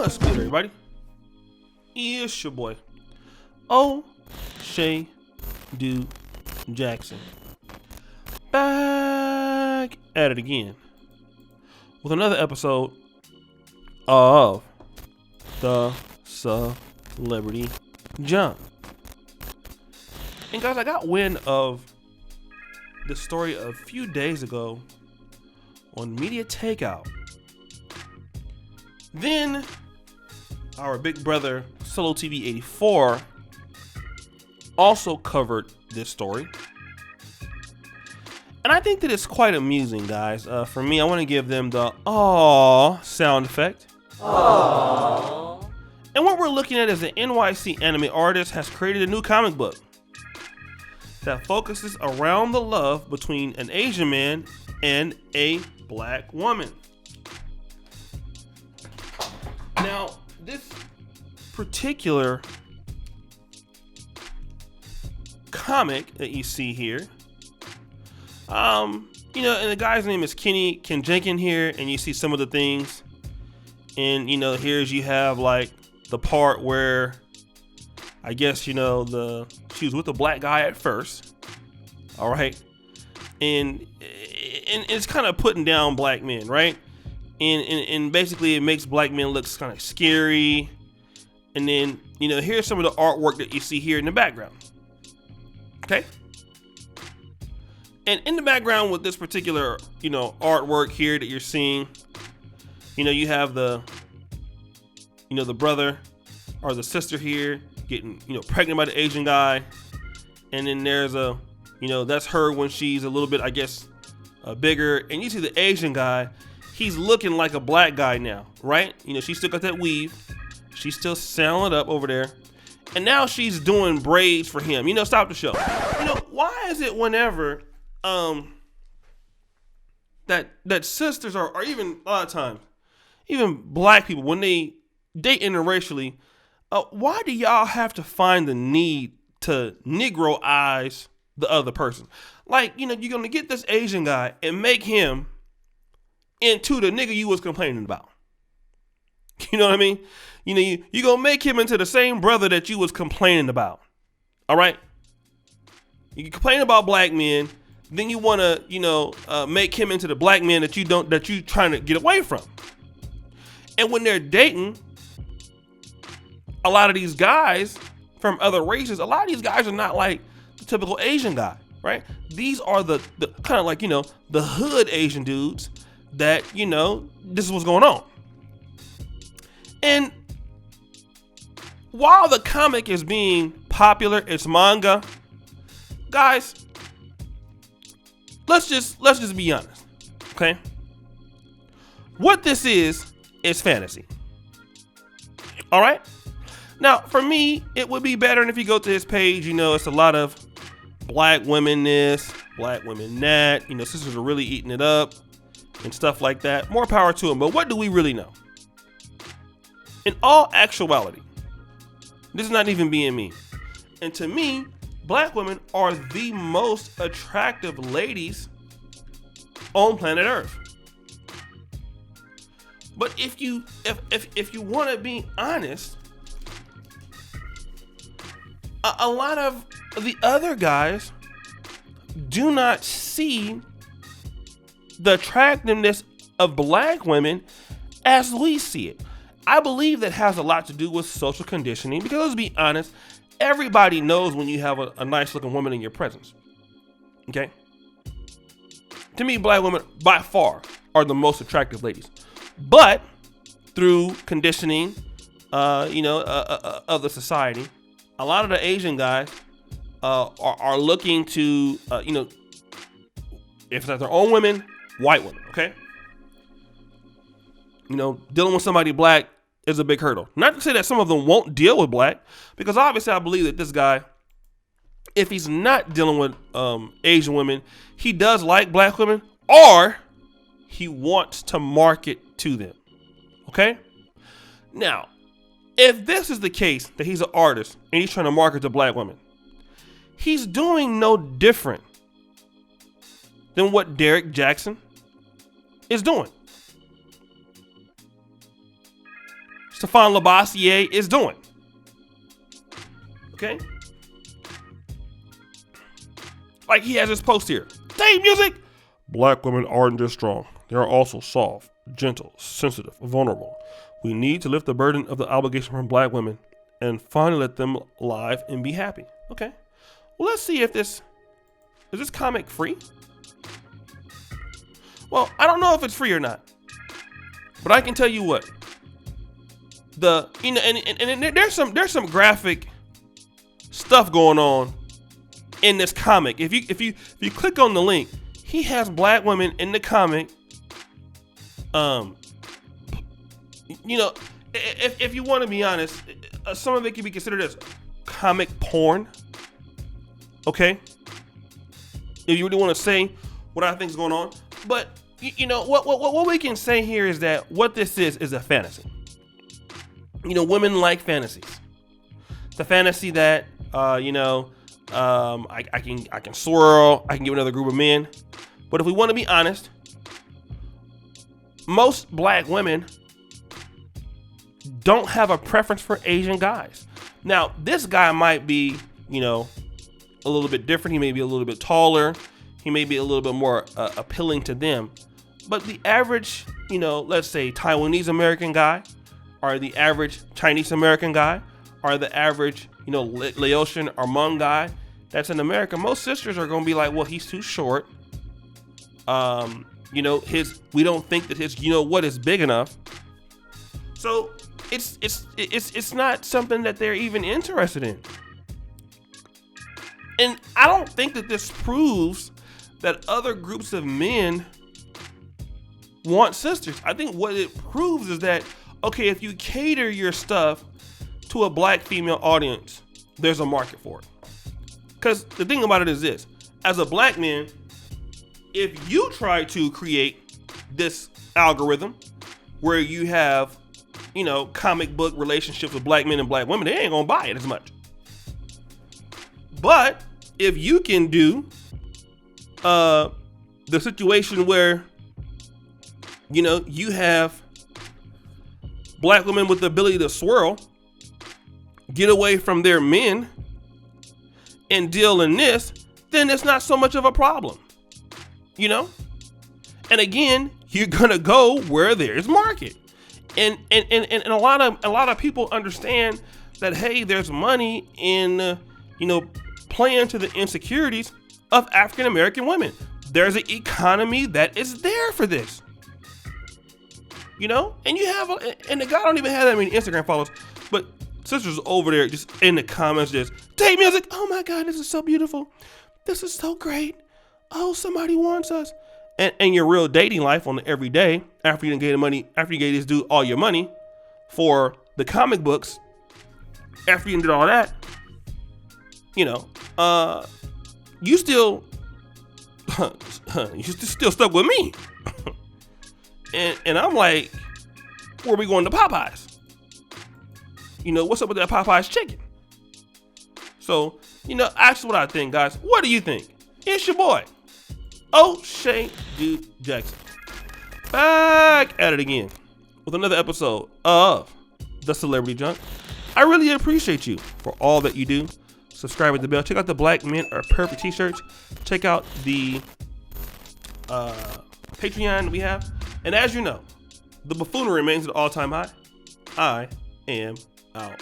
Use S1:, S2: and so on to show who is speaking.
S1: What's good, everybody? It's your boy, O'Shea Do Jackson. Back at it again with another episode of the Celebrity Jump. And guys, I got wind of the story a few days ago on Media Takeout. Then our big brother Solo TV 84 also covered this story. And I think that it's quite amusing, guys. For me, I want to give them the aww sound effect. Aww. And what we're looking at is an NYC anime artist has created a new comic book that focuses around the love between an Asian man and a black woman. Now, this particular comic that you see here, and the guy's name is Ken Jenkins here, and you see some of the things, and here's you have like the part where I guess she was with a black guy at first, all right, and it's kind of putting down black men, right? And basically it makes black men look kind of scary. And then, here's some of the artwork that you see here in the background. Okay. And in the background with this particular, artwork here that you're seeing, you have the brother or the sister here getting, pregnant by the Asian guy. And then there's that's her when she's a little bit, I guess, bigger. And you see the Asian guy, he's looking like a black guy now, right? She still got that weave. She's still selling it up over there. And now she's doing braids for him. Stop the show. Why is it whenever that sisters or even a lot of times, even black people, when they date interracially, why do y'all have to find the need to Negro-ize the other person? Like, you're going to get this Asian guy and make him into the nigga you was complaining about. You know what I mean? You gonna make him into the same brother that you was complaining about. All right? You complain about black men, then you want to, make him into the black man that you trying to get away from. And when they're dating, a lot of these guys from other races, a lot of these guys are not like the typical Asian guy, right? These are the kind of like, the hood Asian dudes that, this is what's going on. And while the comic is being popular, it's manga, guys, let's just be honest, okay? What this is fantasy. All right? Now, for me, it would be better if you go to his page, it's a lot of black women this, black women that, sisters are really eating it up and stuff like that. More power to them. But what do we really know? In all actuality, this is not even being mean. And to me, black women are the most attractive ladies on planet Earth. But if you want to be honest, a lot of the other guys do not see the attractiveness of black women as we see it. I believe that has a lot to do with social conditioning, because let's be honest, everybody knows when you have a nice looking woman in your presence. Okay? To me, black women by far are the most attractive ladies. But through conditioning, of the society, a lot of the Asian guys are looking to, if it's not their own women, white women, okay? Dealing with somebody black is a big hurdle. Not to say that some of them won't deal with black, because obviously I believe that this guy, if he's not dealing with Asian women, he does like black women, or he wants to market to them, okay? Now, if this is the case, that he's an artist and he's trying to market to black women, he's doing no different than what Derek Jackson is doing. Stefan Labossiere is doing. Okay? Like he has this post here. Theme music! Black women aren't just strong. They are also soft, gentle, sensitive, vulnerable. We need to lift the burden of the obligation from black women and finally let them live and be happy. Okay. Well, let's see if is this comic free? Well, I don't know if it's free or not. But I can tell you what. And there's some graphic stuff going on in this comic. If you click on the link, he has black women in the comic. If you want to be honest, some of it can be considered as comic porn. Okay. If you really want to say what I think is going on, but what we can say here is that what this is a fantasy. Women like fantasies. The fantasy that I can swirl, I can get another group of men. But if we want to be honest, most black women don't have a preference for Asian guys. Now, this guy might be, a little bit different. He may be a little bit taller. He may be a little bit more appealing to them. But the average, let's say Taiwanese American guy, or the average Chinese American guy, or the average, Laotian or Hmong guy that's in America, most sisters are going to be like, well, he's too short. We don't think that his, is big enough. So it's not something that they're even interested in. And I don't think that this proves that other groups of men want sisters. I think what it proves is that, okay, if you cater your stuff to a black female audience, there's a market for it. Because the thing about it is this, as a black man, if you try to create this algorithm where you have, comic book relationships with black men and black women, they ain't gonna buy it as much. But if you can do the situation where, you have black women with the ability to swirl, get away from their men, and deal in this, then it's not so much of a problem. And again, you're gonna go where there's market. And a lot of people understand that, hey, there's money in playing to the insecurities of African American women. There's an economy that is there for this. And you have and the guy don't even have that many Instagram followers, but sisters over there just in the comments just tape music. Oh my God, this is so beautiful. This is so great. Oh, somebody wants us. And your real dating life on the everyday, after you gave this dude all your money for the comic books, after you did all that, you still stuck with me. and I'm like, where are we going to Popeyes? What's up with that Popeyes chicken? So, that's what I think, guys. What do you think? It's your boy, O'Shea Dude Jackson, back at it again with another episode of The Celebrity Junk. I really appreciate you for all that you do. Subscribe with the bell. Check out the Black Men Are Perfect t-shirts. Check out the Patreon we have. And as you know, the buffoonery remains at all-time high. I am out.